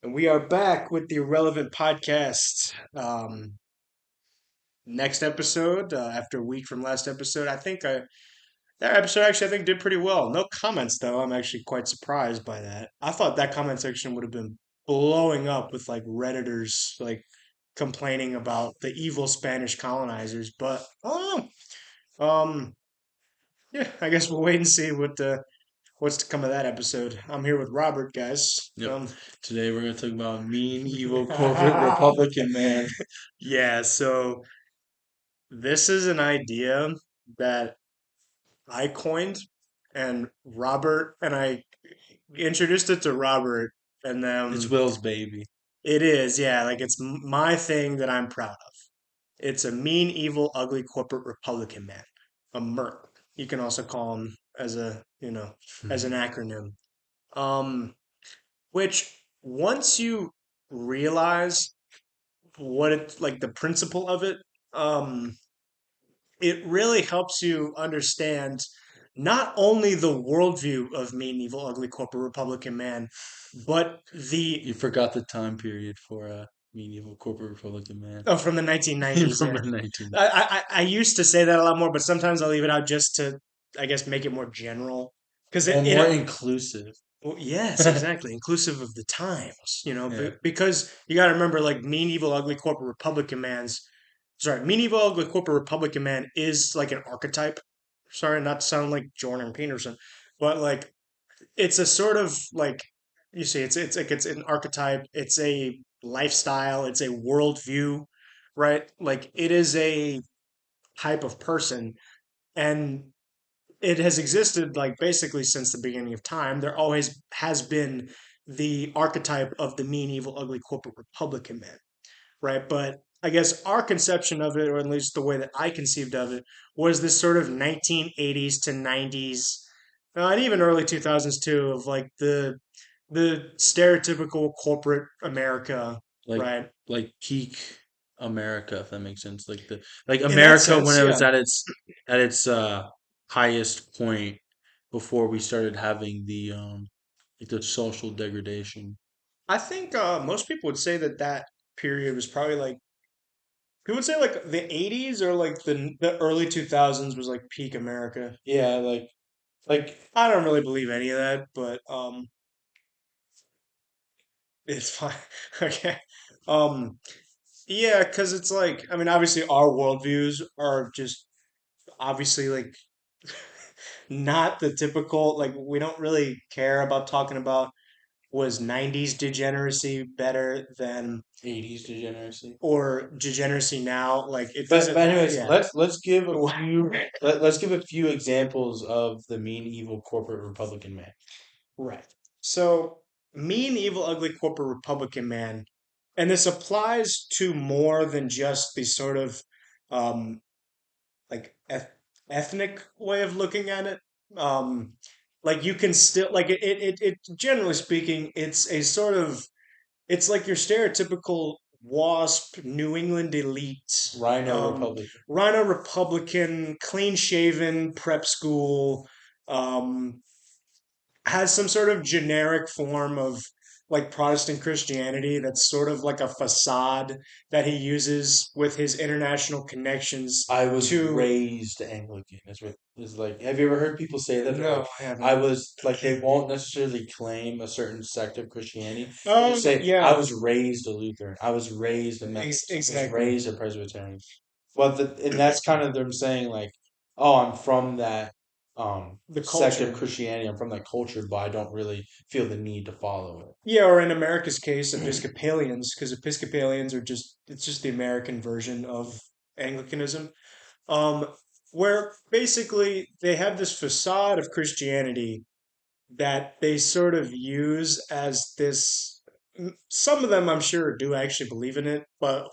And we are back with the Irrelevant Podcast. Next episode, after a week from last episode, that episode actually I think did pretty well. No comments though. I'm actually quite surprised by that. I thought that comment section would have been blowing up with like Redditors like complaining about the evil Spanish colonizers, but um, yeah, I guess we'll wait and see what's to come of that episode. I'm here with Robert, guys. Yep. Today we're going to talk about mean, evil corporate Republican man. Yeah, so this is an idea that I coined, and Robert and I introduced it to Robert, and It's then Will's baby. it is, yeah, like it's my thing that I'm proud of. It's a mean, evil, ugly corporate Republican man, a Merc. You can also call him as as an acronym. Um, which once you realize what it's like the principle of it, um, it really helps you understand not only the worldview of mean, evil, ugly corporate Republican man, but the You forgot the time period for mean, evil corporate Republican man. oh, from the 1990s. From Yeah, the 19. I used to say that a lot more, but sometimes I'll leave it out just to, I guess, make it more general because Well, more inclusive. well, yes, exactly, inclusive of the times, Yeah. because you got to remember, like mean, evil, ugly corporate Republican man's sorry, mean, evil, ugly corporate Republican man is like an archetype. Sorry, not to sound like Jordan Peterson, but like it's a sort of like you see, it's like it's an archetype. It's a lifestyle. It's a worldview, right? Like it is a type of person, and it has existed like basically since the beginning of time. There always has been the archetype of the mean, evil, ugly corporate Republican man, right? But I guess our conception of it, or at least the way that I conceived of it, was this sort of 1980s to 90s, and even early 2000s too, of like the stereotypical corporate America, like right? like peak America, if that makes sense. Like In that America when sense, it yeah. was at its highest point before we started having the social degradation. I think most people would say that that period was probably like people would say like the 80s or like the early 2000s was like peak America. Yeah, like I don't really believe any of that, but it's fine. Okay. Um, yeah, because it's like, I mean, obviously our worldviews are just obviously like not the typical, like, we don't really care about talking about was 90s degeneracy better than 80s degeneracy. or degeneracy now? Like, it But doesn't, anyways, yeah. let's give a few let's give a few examples of the mean evil corporate Republican man. Right. So, mean, evil, ugly corporate Republican man, and this applies to more than just the sort of um, like ethnic way of looking at it. Um, like you can still like it generally speaking, it's a sort of it's like your stereotypical WASP New England elite, Rhino Republican. Rhino Republican, clean shaven, prep school, um, has some sort of generic form of like Protestant Christianity that's sort of like a facade that he uses with his international connections I was to raised Anglican. Is what is like. Have you ever heard people say that? They're like, no, I I haven't. was like, they won't necessarily claim a certain sect of Christianity. They just Oh, say, I yeah, was raised a Lutheran. I was raised a Methodist. I was exactly. raised a Presbyterian. And that's kind of them saying like, oh, I'm from that The sect of culture. Christianity. I'm from that culture, but I don't really feel the need to follow Yeah, or in America's case, it. Episcopalians, because Episcopalians are it's just the American version of Anglicanism. Um, where basically they have this facade of Christianity that they sort of use as this. Some of them, I'm sure, do actually believe in it, but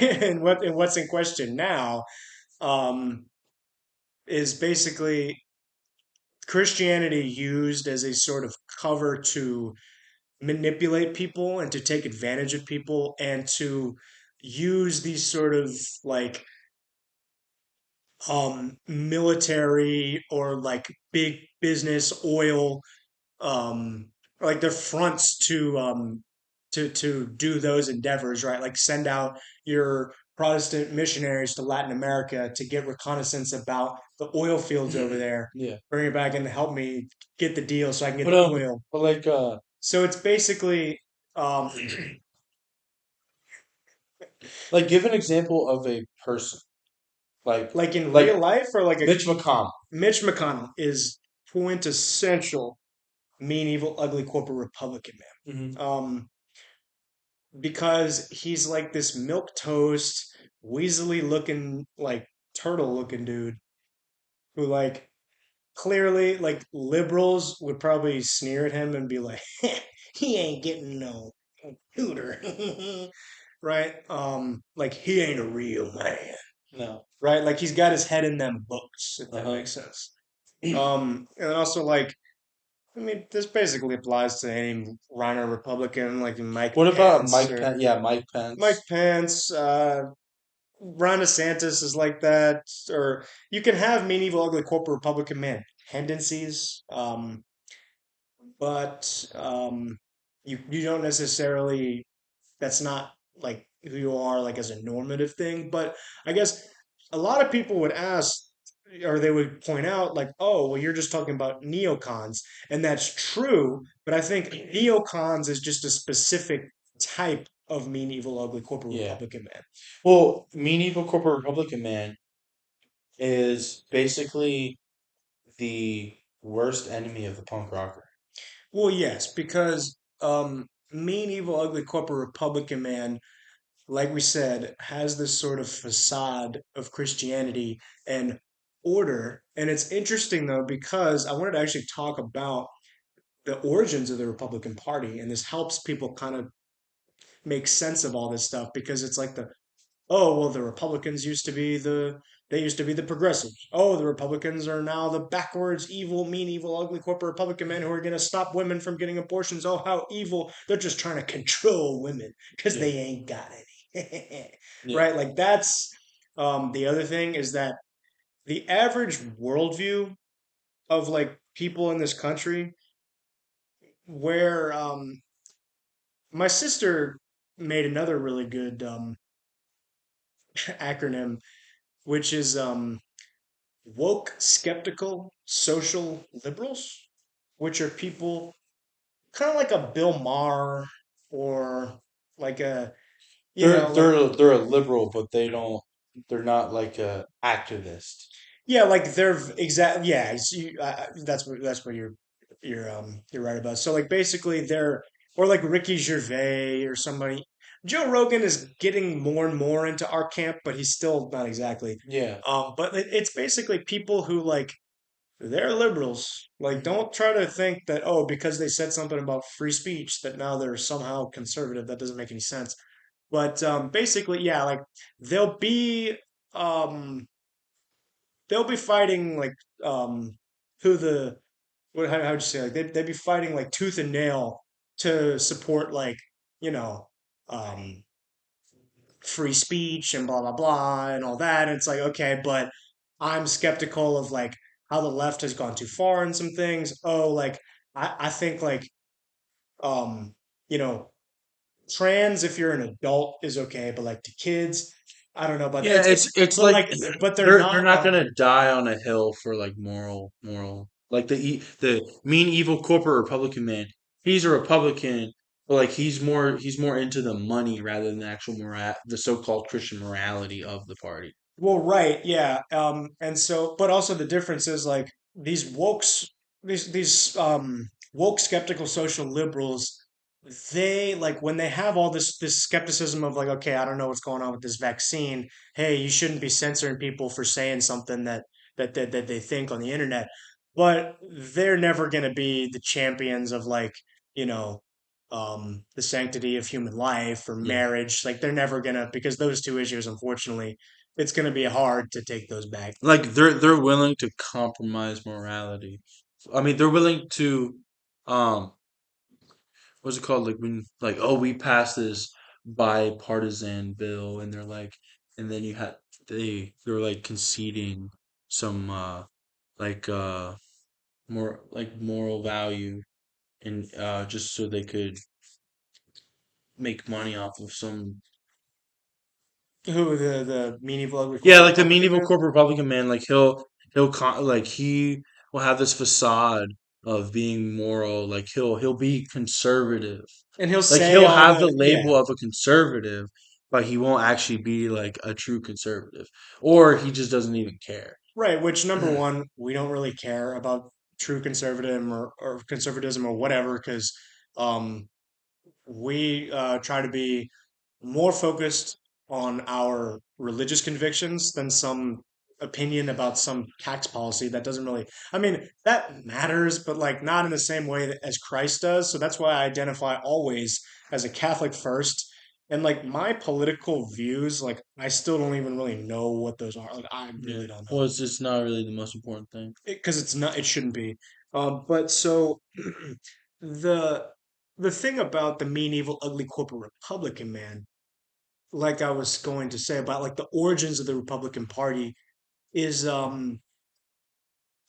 and what's in question now um, is basically Christianity used as a sort of cover to manipulate people and to take advantage of people and to use these sort of like military or like big business oil um like their fronts to to do those endeavors, right? Like send out your Protestant missionaries to Latin America to get reconnaissance about the oil fields over there, Yeah. bring it back and help me get the deal so I can get But the oil. but like So it's basically um, like give an example of a person like like in real like life, or like a Mitch McConnell. Mitch McConnell is quintessential mean, evil, ugly corporate Republican Hmm. man. Because he's like this milk toast, weaselly looking, like turtle looking dude who like clearly like liberals would probably sneer at him and be like, he ain't getting no tutor, right? Like he ain't a real man, No. right? Like he's got his head in them books, if that Uh-huh. makes sense. And also like, I mean, this basically applies to any Rhino Republican, like Mike What about Pence Mike or Pence? Yeah, Mike Mike Pence. Pence. Ron DeSantis is like that, or you can have mean, evil, ugly corporate Republican man tendencies, but you don't necessarily. That's not like who you are, like as a normative thing. But I guess a lot of people would ask, or they would point out, like, oh, well, you're just talking about neocons, and that's true. But I think neocons is just a specific type of mean, evil, ugly corporate Yeah. Republican man. Well, Mean Evil Corporate Republican Man is basically the worst enemy of the punk rocker. Well, yes, because mean, evil, ugly corporate Republican man, like we said, has this sort of facade of Christianity and order. And it's interesting though, because I wanted to actually talk about the origins of the Republican Party, and this helps people kind of make sense of all this stuff because it's like the oh, well, the Republicans used to be they used to be the progressives. Oh, the Republicans are now the backwards, evil, mean, evil, ugly corporate Republican men who are going to stop women from getting abortions. Oh, how evil. They're just trying to control women because Yeah. they ain't got any. Yeah. Right? Like that's the other thing is that the average worldview of like people in this country where my sister made another really good acronym, which is woke, skeptical, social liberals, which are people kind of like a Bill Maher or like a, like They're a liberal, but they're not like a activist. yeah, like they're exact. Yeah, that's what you're right about. So like basically they're or like Ricky Gervais or somebody. Joe Rogan is getting more and more into our camp, but he's still not exactly. Yeah. But it's basically people who like they're liberals. Like, Hmm. don't try to think that, oh, because they said something about free speech, that now they're somehow conservative. That doesn't make any sense. But basically, yeah, like they'll be um, they'll be fighting like who the how'd you say like they'd be fighting like tooth and nail to support like you know um, free speech and blah blah blah and all that. And it's like okay, but I'm skeptical of like how the left has gone too far in some things. Oh, like I think like um you know trans if you're an adult is okay, but like to kids, I don't know. But Yeah, it's but like like but they're they're not not gonna die on a hill for like moral like the mean evil corporate Republican man. He's a Republican, but like he's more into the money rather than the actual the so-called Christian morality of the party. well, right, yeah. And so, but also the difference is like these wokes, these woke skeptical social liberals, they like when they have all this skepticism of like, okay, I don't know what's going on with this vaccine. Hey, you shouldn't be censoring people for saying something that they think on the internet. But they're never going to be the champions of like, you know, the sanctity of human life or Yeah. marriage. Like they're never gonna because those two issues, unfortunately it's going to be hard to take those back. Like they're willing to compromise morality. I mean, they're willing to um what's it called? Like when like oh we passed this bipartisan bill and they're like and then you had they're like conceding some like more like moral value and just so they could make money off of some. Who the medieval ugly Yeah, corporate like the Republican medieval man? corporate Republican man, like like he will have this facade of being moral. Like he'll be conservative. And he'll Like say he'll all have the the yeah. label of a conservative, but he won't actually be like a true conservative, or he just doesn't even care. Right, which number one, we don't really care about true conservatism or whatever, because um, we try to be more focused on our religious convictions than some opinion about some tax policy that doesn't really, I mean, that matters, but like not in the same way as Christ does. So that's why I identify always as a Catholic first. And like my political views, like I still don't even really know what those are. Like I Yeah. really don't Well, know it's just not really the most important thing. because it's not, it shouldn't be. But so the the thing about the mean, evil, ugly corporate Republican man, like I was going to say about like the origins of the Republican Party, is the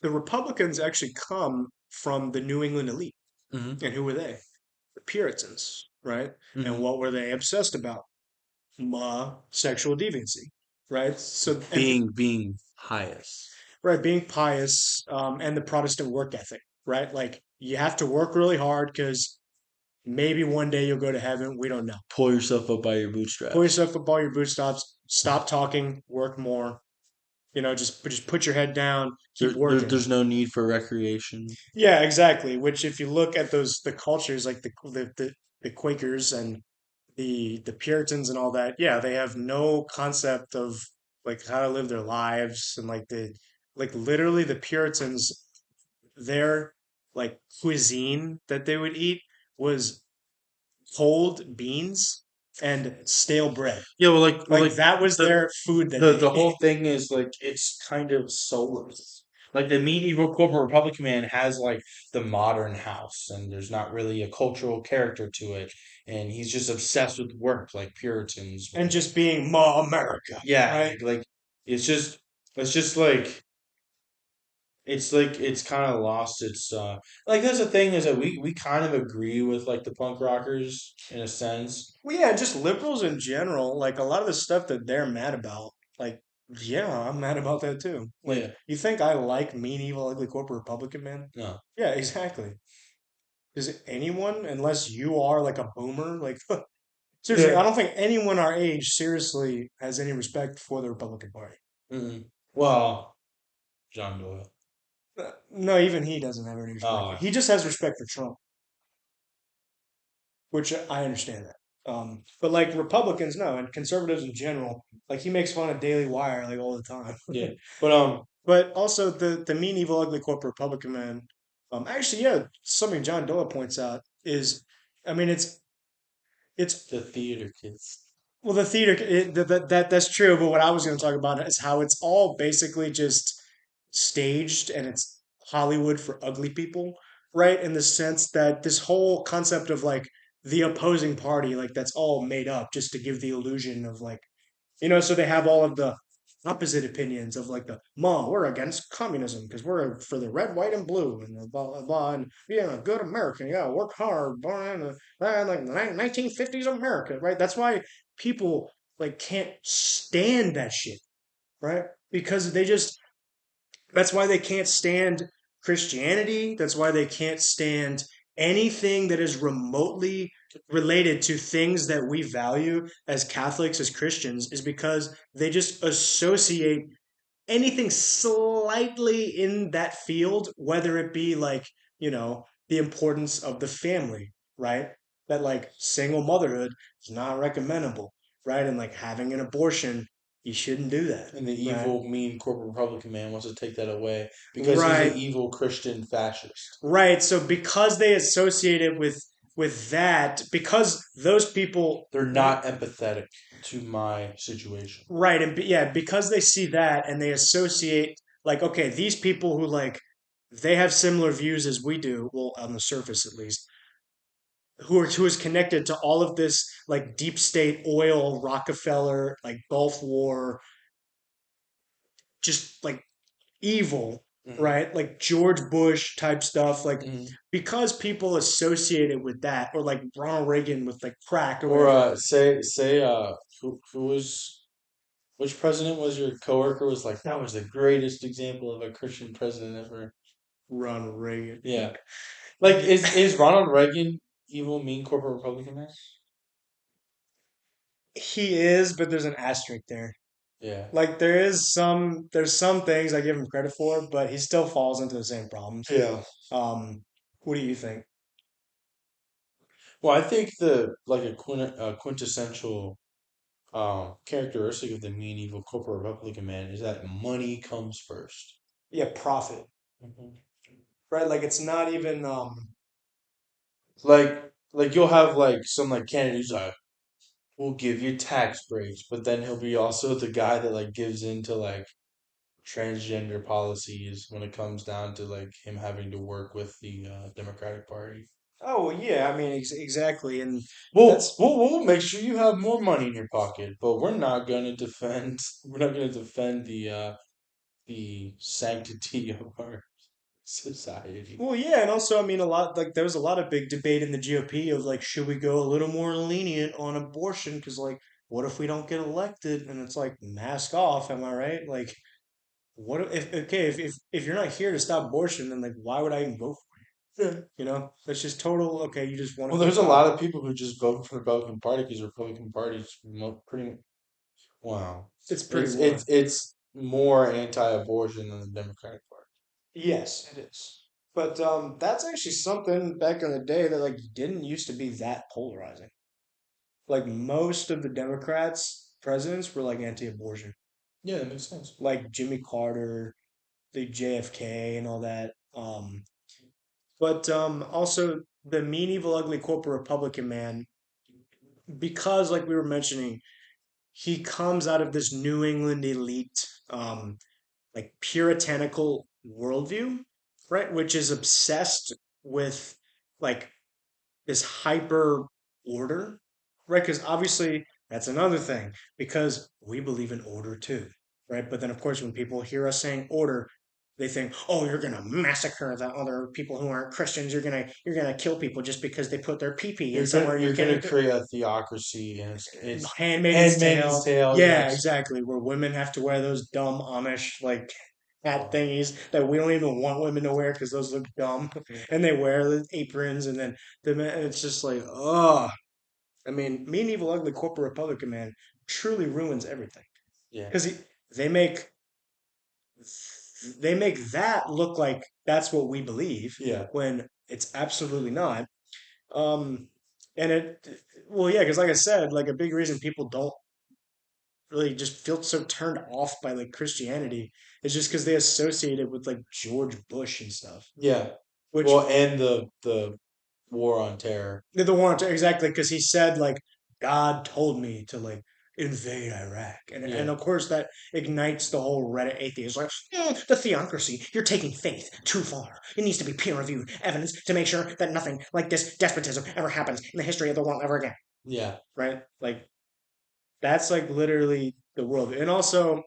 Republicans actually come from the New England elite. Hmm. And who were they? The Puritans, right? And Hmm. what were they obsessed about? Sexual deviancy, right? So and Being pious, right, being pious, and the Protestant work ethic, right? Like you have to work really hard because maybe one day you'll go to heaven. We don't know. pull yourself up by your Pull bootstraps. yourself up all your bootstraps. Stop talking. Work more. Just put your head down. Keep working. There's no need for recreation. Yeah, exactly. Which, if you look at the cultures like the Quakers and the Puritans and all that, yeah, they have no concept of like how to live their lives and like literally the Puritans, their like cuisine that they would eat was cold beans and stale bread. Yeah, Like that was the their food that the they whole ate. thing is like it's kind of soulless. Like the medieval corporate Republican man has like the modern house, and there's not really a cultural character to it, and he's just obsessed with work, like Puritans And were. just being Ma America, Yeah, right? like it's just it's just like it's kind of lost its like that's the thing is that we kind of agree with like the punk rockers in a sense. Well, yeah, just liberals in general, like a lot of the stuff that they're mad about, like, yeah, I'm mad about that too. Like, Yeah, you think I like mean, evil, ugly corporate Republican man? no, Yeah, exactly. Does anyone, unless you are like a boomer, like, seriously, yeah. I don't think anyone our age seriously has any respect for the Republican Party. Mm-mm. Well, John Doyle. No, even he doesn't have any respect. Oh, He just has respect for Trump, which I understand that. But like Republicans, no, and conservatives in general, like he makes fun of Daily Wire like all the time. yeah, but But also the mean, evil, ugly corporate Republican man. Actually, yeah, something John Doe points out is, I mean, it's the theater kids. well, the theater that's true. But what I was going to talk about is how it's all basically just staged and it's Hollywood for ugly people, right? In the sense that this whole concept of like the opposing party, like that's all made up just to give the illusion of like so they have all of the opposite opinions of like the mom, we're against communism because we're for the red, white, and blue, and the blah blah blah, and being a good American, yeah, work hard, born in like the 1950s America, right? That's why people like can't stand that shit, right? Because that's why they can't stand Christianity. That's why they can't stand anything that is remotely related to things that we value as Catholics, as Christians, is because they just associate anything slightly in that field, whether it be like, the importance of the family, right? That like single motherhood is not recommendable, right? And like having an abortion, you shouldn't do that, And the right? evil, mean corporate Republican man wants to take that away because he's an Right. evil Christian fascist. Right. So because they associate it with that, because those people, They're not empathetic to my situation. right, and yeah, because they see that and they associate like, okay, these people who like they have similar views as we do, well, on the surface at least, who is connected to all of this like deep state oil, Rockefeller, like Gulf War, just like evil, Hmm. right? Like George Bush type stuff, like Hmm. because people associate it with that, or like Ronald Reagan with like crack or Or whatever. say who was which president was your coworker was like that was the greatest example of a Christian president ever. Ronald Reagan. Yeah. Like is Ronald Reagan evil, mean corporate Republican man? He is, but there's an asterisk there. Yeah. Like there's some things I give him credit for, but he still falls into the same problems. Yeah. What do you think? Well, I think the like a quintessential characteristic of the mean evil corporate Republican man is that money comes first. Yeah, profit, Mhm. right? Like it's not even Like you'll have like some like candidate who's like, we'll give you tax breaks, but then he'll be also the guy that like gives into like transgender policies when it comes down to like him having to work with the Democratic Party. oh well, yeah, I mean exactly, and Well, that's we'll make sure you have more money in your pocket, but we're not going to defend. We're not going to defend the sanctity of our society. well, yeah, and also I mean a lot like there was a lot of big debate in the GOP of like should we go a little more lenient on abortion because like what if we don't get elected and it's like mask off, am I right? Like what if okay if you're not here to stop abortion then like why would I even vote for Yeah. you? You know, that's just total. Okay, you just want to Well, feel there's a lot powerful. of people who just vote for the Republican Party because the Republican Party's pretty wow. It's pretty It's boring. it's more anti-abortion than the Democratic Party. Yes, it is. But that's actually something back in the day that like didn't used to be that polarizing. Like most of the Democrats presidents were like anti-abortion, Yeah, that makes sense. like Jimmy Carter, the JFK, and all that. But also the mean, evil, ugly corporate Republican man, because like we were mentioning, he comes out of this New England elite, like puritanical worldview, right? Which is obsessed with like this hyper order, right? Because obviously that's another thing, because we believe in order too, right? But then, of course, when people hear us saying order, they think, "Oh, you're gonna massacre the other people who aren't Christians. You're gonna kill people just because they put their pee in somewhere you You're gonna can't." create a theocracy, and it's Handmaiden's Handmaid's Tale. Tale. Yeah, Yes. exactly. Where women have to wear those dumb Amish like hat thingies that we don't even want women to wear because those look dumb, and they wear the aprons, and then the men, it's just like, oh, I mean, mean, evil, ugly corporate Republican man truly ruins everything Yeah. because they make that look like that's what we believe Yeah. when it's absolutely not. Um, and well, yeah, because like I said, like a big reason people don't really just feel so turned off by like Christianity is just because they associate it with like George Bush and stuff, Yeah. which Well, and the war on terror. the war exactly because he said like God told me to like invade Iraq, and Yeah. of course that ignites the whole Reddit atheist like the theocracy. You're taking faith too far. It needs to be peer reviewed evidence to make sure that nothing like this despotism ever happens in the history of the world ever again. Yeah. Right? Like that's like literally the world, and also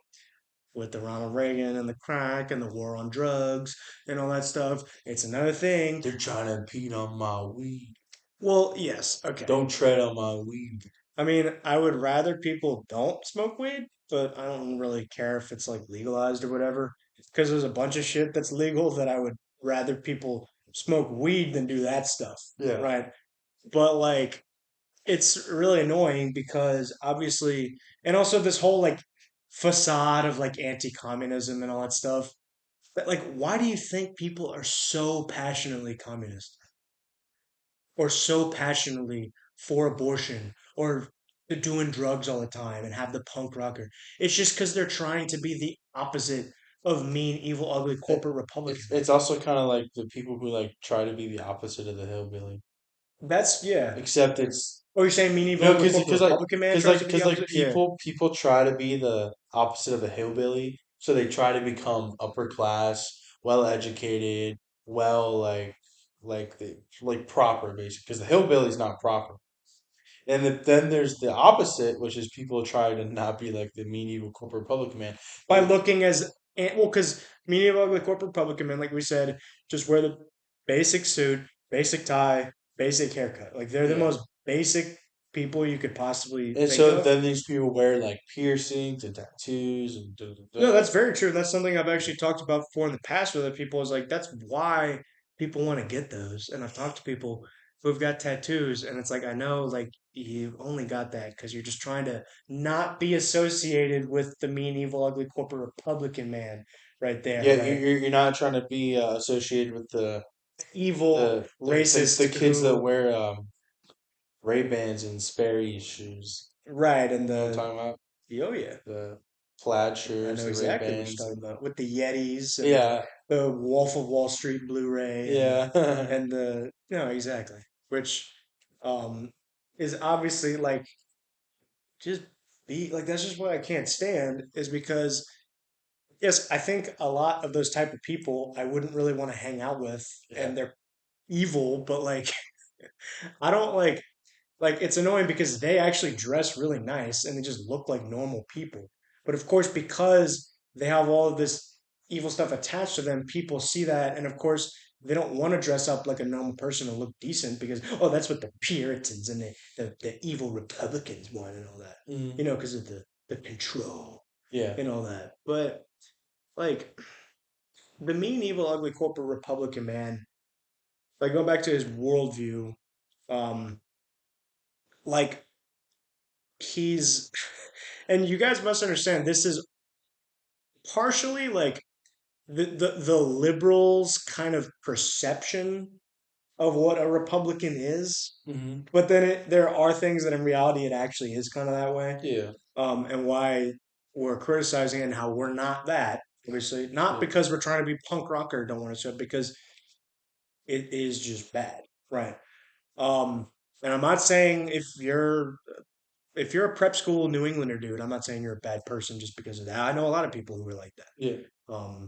with the Ronald Reagan and the crack and the war on drugs and all that stuff. It's another thing. They're trying to impede on my weed. Well, yes, okay. Don't tread on my weed. I mean, I would rather people don't smoke weed, but I don't really care if it's like legalized or whatever. Because there's a bunch of shit that's legal that I would rather people smoke weed than do that stuff, Yeah. right? But like, it's really annoying because obviously, and also this whole like facade of like anti-communism and all that stuff. But like, why do you think people are so passionately communist or so passionately for abortion or doing drugs all the time and have the punk rocker? It's just because they're trying to be the opposite of mean, evil, ugly It, corporate Republican. it's also kind of like the people who like try to be the opposite of the hillbilly. That's yeah. Except it's Oh, you're saying mean, evil, you know ugly corporate because like Republican man tries to be the opposite? Yeah. people try to be the opposite of a hillbilly, so they try to become upper class, well educated, well like the like proper basically because the hillbilly's not proper. And then there's the opposite, which is people try to not be like the mean evil corporate Republican man. By looking as And well, because medium ugly corporate Republican men, like we said, just wear the basic suit, basic tie, basic haircut. Like they're the Yeah. most basic people you could possibly And think so of. then these people wear like piercings and tattoos and da da No, da. that's very true. That's something I've actually talked about before in the past with other people. Is like that's why people want to get those. And I've talked to people who've got tattoos, and it's like I know, like you only got that because you're just trying to not be associated with the mean, evil, ugly corporate Republican man right there, Yeah, right? you're not trying to be associated with Evil the racist kids that who, wear Ray-Bans and Sperry shoes. right? And You know what I'm the talking about? oh yeah, The plaid I shirts, know the exactly what Ray-Bans, you're talking and about with the Yetis and yeah, the Wolf of Wall Street Blu-ray yeah, and the no exactly, which um is obviously like just be like that's just what I can't stand is because yes, I think a lot of those type of people I wouldn't really want to hang out with yeah. and they're evil, but like I don't like it's annoying because they actually dress really nice and they just look like normal people. But of course, because they have all of this evil stuff attached to them, people see that, and of course, they don't want to dress up like a normal person and look decent because oh, that's what the Puritans and the evil Republicans want and all that, Mm, because of the control yeah. and all that. But like the mean, evil, ugly corporate Republican man, like go back to his worldview, um, like he's and you guys must understand this is partially like the liberals kind of perception of what a republican is, Hmm. but then there are things that in reality it actually is kind of that way, Yeah. and why we're criticizing it and how we're not that, obviously not Yeah. because we're trying to be punk rocker, don't want to say, because it is just bad, right? um and I'm not saying if you're a prep school New Englander dude, I'm not saying you're a bad person just because of that. I know a lot of people who are like Yeah. that.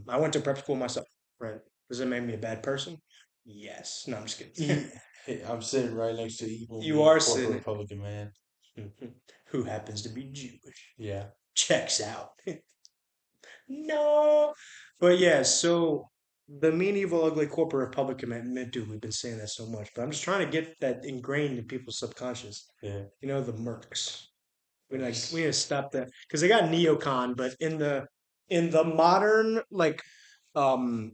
I went to prep school myself, right? Does it make me a bad person? Yes. No, I'm just kidding. Hey, I'm sitting right next to evil, You mean, are corporate sitting. Republican man. Who happens to be Jewish. Yeah. Checks out. No. But yeah, so the mean, evil, ugly corporate Republican man, dude, we've been saying that so much, but I'm just trying to get that ingrained in people's subconscious. Yeah. The mercs. We Works. need to stop that because they got neocon, but in the modern like um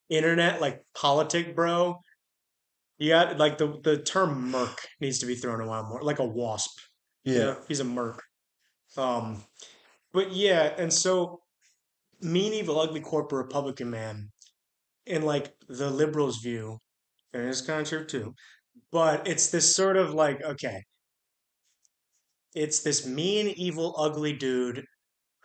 internet like politic, bro, you got like the term merc needs to be thrown around more, like a wasp. Yeah. He's a merc. Um, but yeah, and so mean, evil, ugly corporate Republican man, in like the liberals' view, and it's kind of true too. But it's this sort of like okay, it's this mean, evil, ugly dude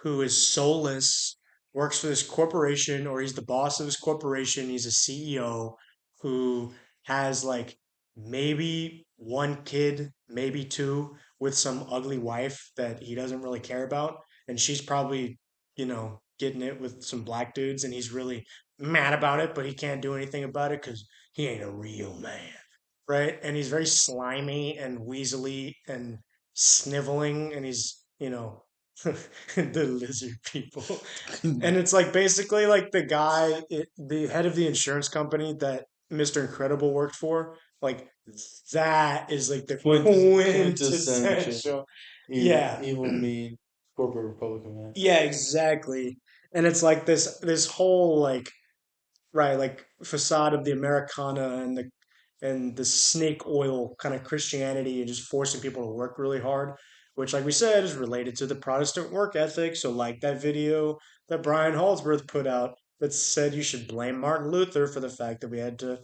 who is soulless, works for this corporation, or he's the boss of this corporation. He's a CEO who has like maybe one kid, maybe two, with some ugly wife that he doesn't really care about. And she's probably, getting it with some black dudes. And he's really mad about it, but he can't do anything about it because he ain't a real man. Right. And he's very slimy and weaselly and sniveling. And he's, the lizard people. And it's like basically like the head of the insurance company that Mr. Incredible worked for. Like that is like the Quintessential quintessential. evil, Yeah. evil, mean corporate Republican man. Yeah, exactly. And it's like this whole like right, like facade of the Americana and the snake oil kind of Christianity and just forcing people to work really hard, which, like we said, is related to the Protestant work ethic. So, like that video that Brian Holdsworth put out that said you should blame Martin Luther for the fact that we have to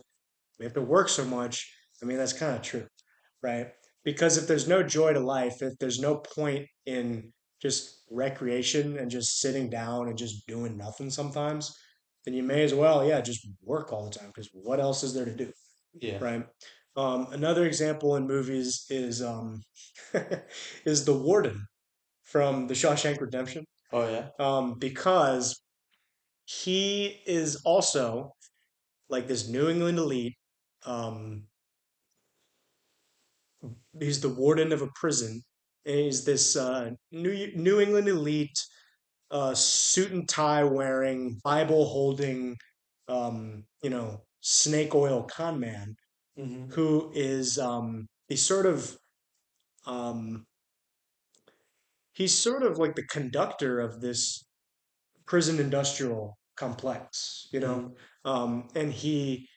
work so much. I mean, that's kind of true, right? Because if there's no joy to life, if there's no point in just recreation and just sitting down and just doing nothing sometimes, then you may as well, yeah, just work all the time because what else is there to do, Yeah. right? Another example in movies is is the warden from The Shawshank Redemption, Oh yeah. because he is also like this New England elite. Um, he's the warden of a prison, and he's this New England elite suit and tie wearing, Bible holding, snake oil con man Hmm. who is um, he's sort of like the conductor of this prison industrial complex, Hmm. and he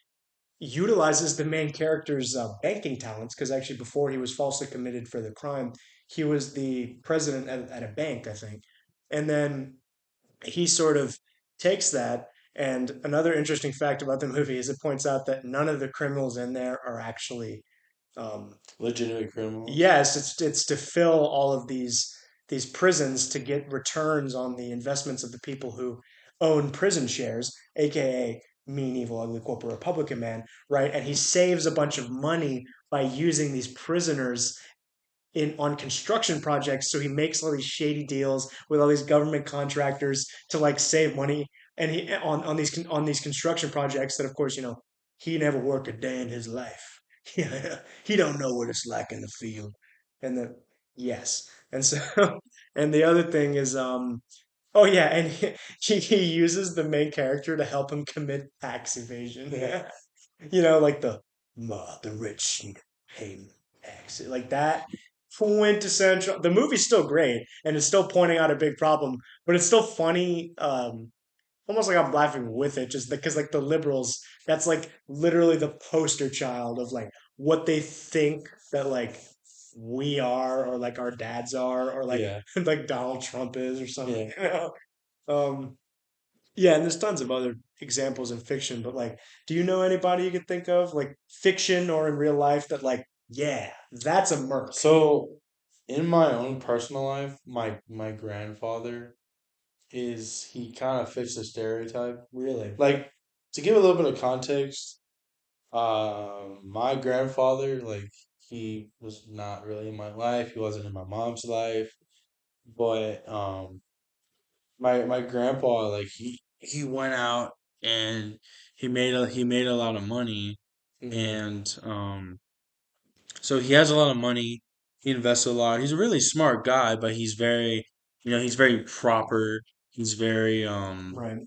utilizes the main character's banking talents because actually before he was falsely committed for the crime, he was the president at a bank, I think, and then he sort of takes that. And another interesting fact about the movie is it points out that none of the criminals in there are actually um, Legitimate criminals. yes, it's to fill all of these prisons to get returns on the investments of the people who own prison shares, aka mean, evil, ugly corporate Republican man, right? And he saves a bunch of money by using these prisoners in on construction projects. So he makes all these shady deals with all these government contractors to like save money, and he on these construction projects that, of course, he never worked a day in his life. He don't know what it's like in the field, and the yes, and so and the other thing is oh yeah, and he uses the main character to help him commit tax evasion. Yeah. Like the rich need to pay taxes, like that quintessential. The movie's still great, and it's still pointing out a big problem, but it's still funny. Almost like I'm laughing with it, just because like the liberals, that's like literally the poster child of like what they think that like we are, or like our dads are, or like Yeah. like Donald Trump is, or Yeah. something. Um, yeah, and there's tons of other examples in fiction, but like, do you know anybody you could think of, like fiction or in real life, that like, yeah, that's a merc? So, in my own personal life, my grandfather he kind of fits the stereotype. Really? Like, to give a little bit of context, my grandfather, like, he was not really in my life. He wasn't in my mom's life, but my grandpa, like, he went out and he made a lot of money, Hmm. and so he has a lot of money. He invests a lot. He's a really smart guy, but he's very proper. He's very Right.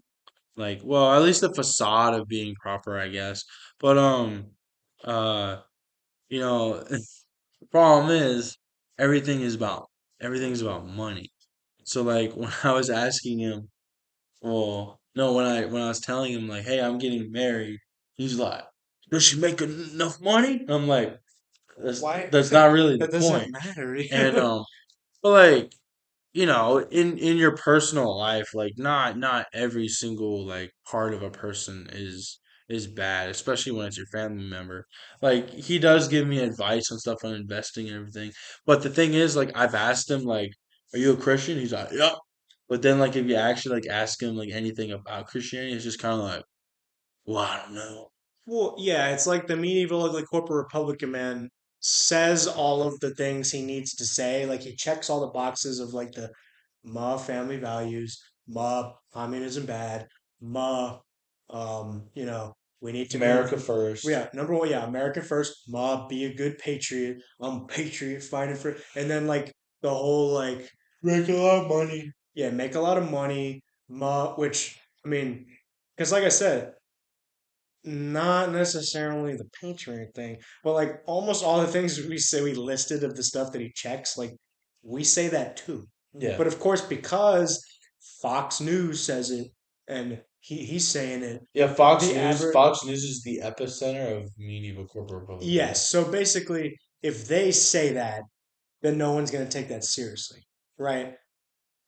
like, well, at least the facade of being proper, I guess. But uh the problem is everything's about money. So like when I was asking him, well, no, when I was telling him like, hey, I'm getting married, he's like, does she make enough money? I'm like, Why? that's not really the That doesn't point. matter. And but like, in your personal life, like not every single like part of a person is bad, especially when it's your family member. Like he does give me advice and stuff on investing and everything. But the thing is, like I've asked him like, are you a Christian? He's like, yeah. But then like if you actually like ask him like anything about Christianity, it's just kind of like, well, I don't know. Well, yeah, it's like the medieval ugly corporate Republican man says all of the things he needs to say. Like he checks all the boxes of like the ma family values, ma communism bad, ma we need to be, America first. yeah, number one, yeah, American first, ma be a good patriot. I'm a patriot fighting for, and then like the whole like, Make a lot of money. yeah, make a lot of money, ma, which I mean, because like I said, not necessarily the Patriot thing, but like almost all the things we say we listed of the stuff that he checks, like we say that too. Yeah. But of course, because Fox News says it and he's saying it, Yeah, Fox the News. average, Fox News is the epicenter of medieval corporate Republic. yes. So basically, if they say that, then no one's going to take that seriously, right?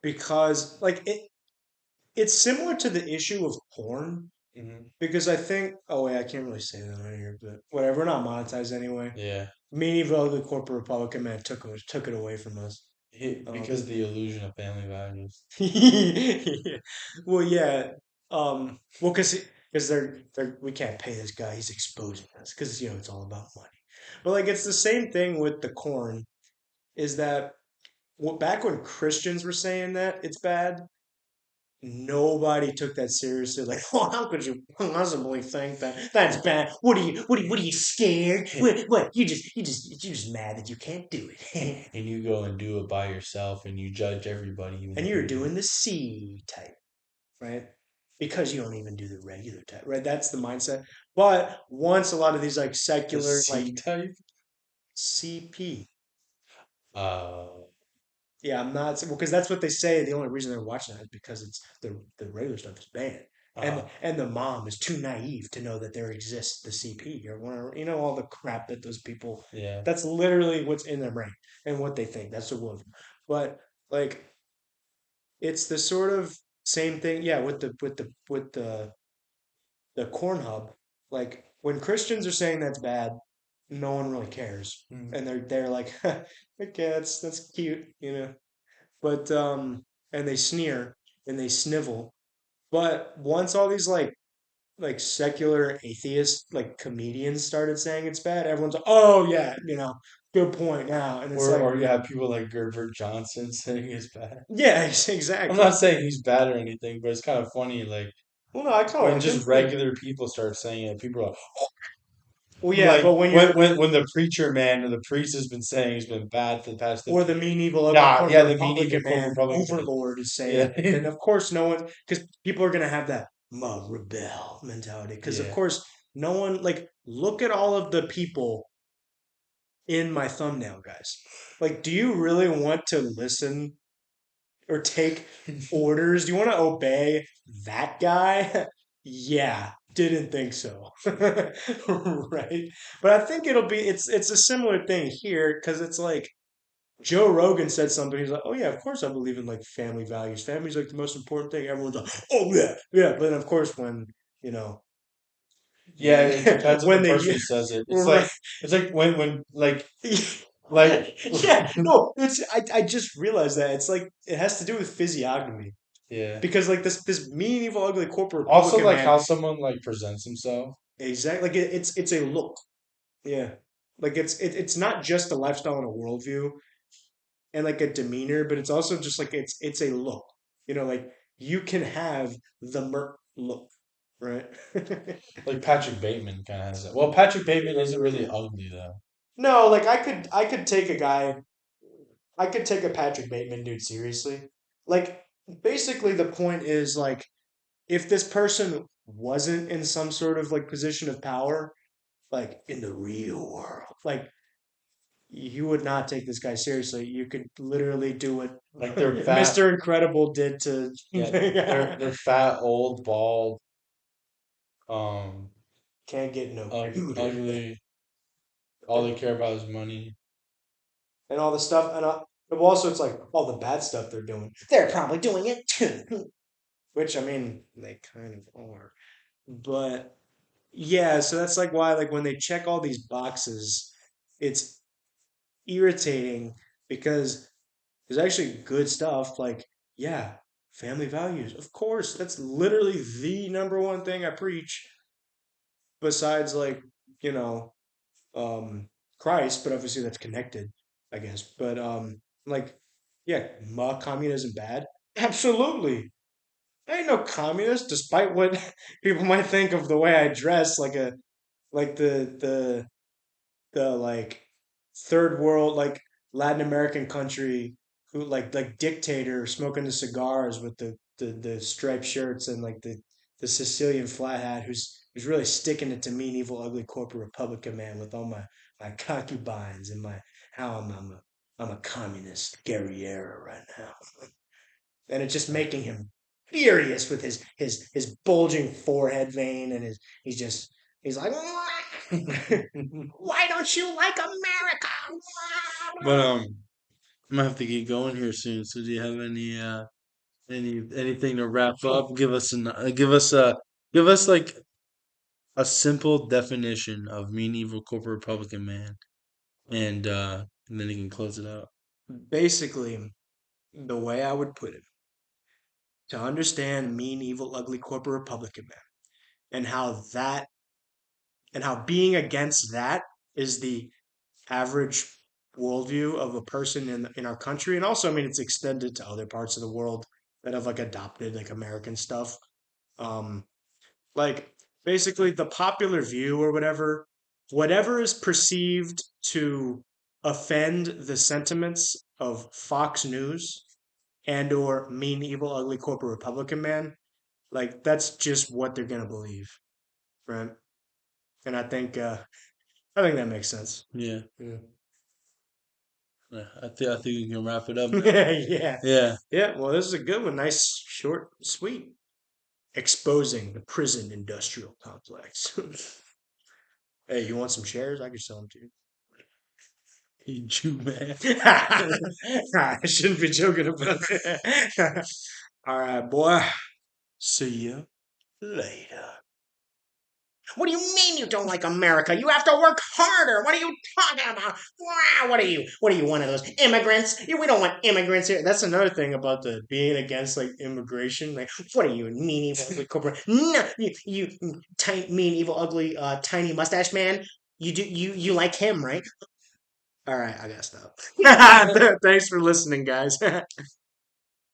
Because like it's similar to the issue of porn. Hmm. Because I think, oh wait, I can't really say that on here, but whatever, we're not monetized anyway. Yeah. Meaningful, the corporate Republican man took it away from us. Because Um, of the illusion of family values. yeah. Well, yeah. Well, because they're we can't pay this guy. He's exposing us because it's all about money. But like it's the same thing with the corn. Is that back when Christians were saying that it's bad? nobody took that seriously. Like, oh, how could you possibly think that? That's bad. What are you scared? What? You just mad that you can't do it, And you go and do it by yourself, and you judge everybody, even and if you're you're doing doing the C type, right? Because you don't even do the regular type, right? That's the mindset. But once a lot of these like the secular, like C type. CP, Uh, yeah, I'm not well because that's what they say. The only reason they're watching that is because it's the regular stuff is banned, uh, and the mom is too naive to know that there exists the CP or whatever. You know all the crap that those people. yeah. That's literally what's in their brain and what they think. That's the world. But like it's the sort of same thing. Yeah, with the corn hub. Like when Christians are saying that's bad, no one really cares, Mm. and they're like, okay, that's cute, you know. But and they sneer and they snivel. But once all these like secular atheist like comedians started saying it's bad, everyone's like, oh yeah, good point now. And it's like, Or you have people like Gerber Johnson saying he's bad. yeah, I'm exactly. not saying he's bad or anything, but it's kind of funny. Like Well, no, I kind of when like him. just regular people start saying it, people are Well, yeah, like, but when you're when the preacher man or the priest has been saying he's been bad for the past or 50 the years. mean, evil, ugly Nah, yeah, corporate the mean evil Republican corporate man, Republican man. overlord is saying Yeah, it, then of course no one, because people are gonna have that rebel mentality. Because of yeah. course no one like look at all of the people in my thumbnail, guys. Like, do you really want to listen or take orders? Do you want to obey that guy? Yeah, didn't think so. Right? But I think it's a similar thing here because it's like Joe Rogan said something. He's like, "Oh yeah, of course I believe in like family values. Family's like the most important thing." Everyone's like, "Oh yeah, yeah." But then of course when you know Yeah, when it depends on when the they person who says it. right. It's like when like Yeah, no, I just realized that it's like it has to do with physiognomy yeah. because like this mean, evil, ugly corporate Also, Republican like man, how someone like presents himself. exactly like it's a look, yeah, like it's not just a lifestyle and a worldview and like a demeanor, but it's also just like it's a look, like you can have the merc look, right? Like Patrick Bateman kind of has that. Well, Patrick Bateman isn't really ugly though. No, like I could take a guy I could take a Patrick Bateman dude seriously. Like, basically, the point is like, if this person wasn't in some sort of like position of power, like in the real world, like you would not take this guy seriously. You could literally do what Like they're fat. Mr. Incredible did to. Yeah, they're fat, old, bald, um, Can't get no cuter than ugly. All they care about is money. and all the stuff and but also it's like all the bad stuff they're doing. They're probably doing it too, which I mean they kind of are, but yeah, so that's like why like when they check all these boxes, it's irritating because there's actually good stuff like yeah, family values. Of course, that's literally the number one thing I preach besides like, you know, Christ, but obviously that's connected, I guess. But like yeah, communism bad? Absolutely. I ain't no communist, despite what people might think of the way I dress, like the like third world like Latin American country who like dictator smoking the cigars with the striped shirts and like the Sicilian flat hat who's really sticking it to mean evil ugly corporate Republican man with all my concubines and my how I'm a communist guerrilla right now, and it's just making him furious with his bulging forehead vein and he's like why don't you like America? But I'm gonna have to get going here soon. So do you have anything to wrap up? Give us like a simple definition of mean evil corporate Republican man, and then you can close it out. Basically, the way I would put it, to understand mean, evil, ugly corporate Republican man and how being against that is the average worldview of a person in our country, and also I mean it's extended to other parts of the world. that have like adopted like American stuff. Um, like basically the popular view or whatever, whatever is perceived to offend the sentiments of Fox News and or mean, evil, ugly corporate Republican man, like that's just what they're gonna believe, right? And I think that makes sense. Yeah. Yeah. Yeah, I think we can wrap it up now. Yeah. Yeah. Yeah. Well, this is a good one. Nice, short, sweet. Exposing the prison industrial complex. Hey, you want some shares? I can sell them to you. Hey, Jew man. I shouldn't be joking about it. All right, boy. See you later. What do you mean you don't like America? You have to work harder. What are you talking about? Wow, what are you? What are you, one of those immigrants? We don't want immigrants here. That's another thing about the being against like immigration. Like, what are you, mean, evil, ugly corporate? No, you tiny, mean, evil, ugly, tiny mustache man. You like him, right? All right, I gotta stop. Thanks for listening, guys.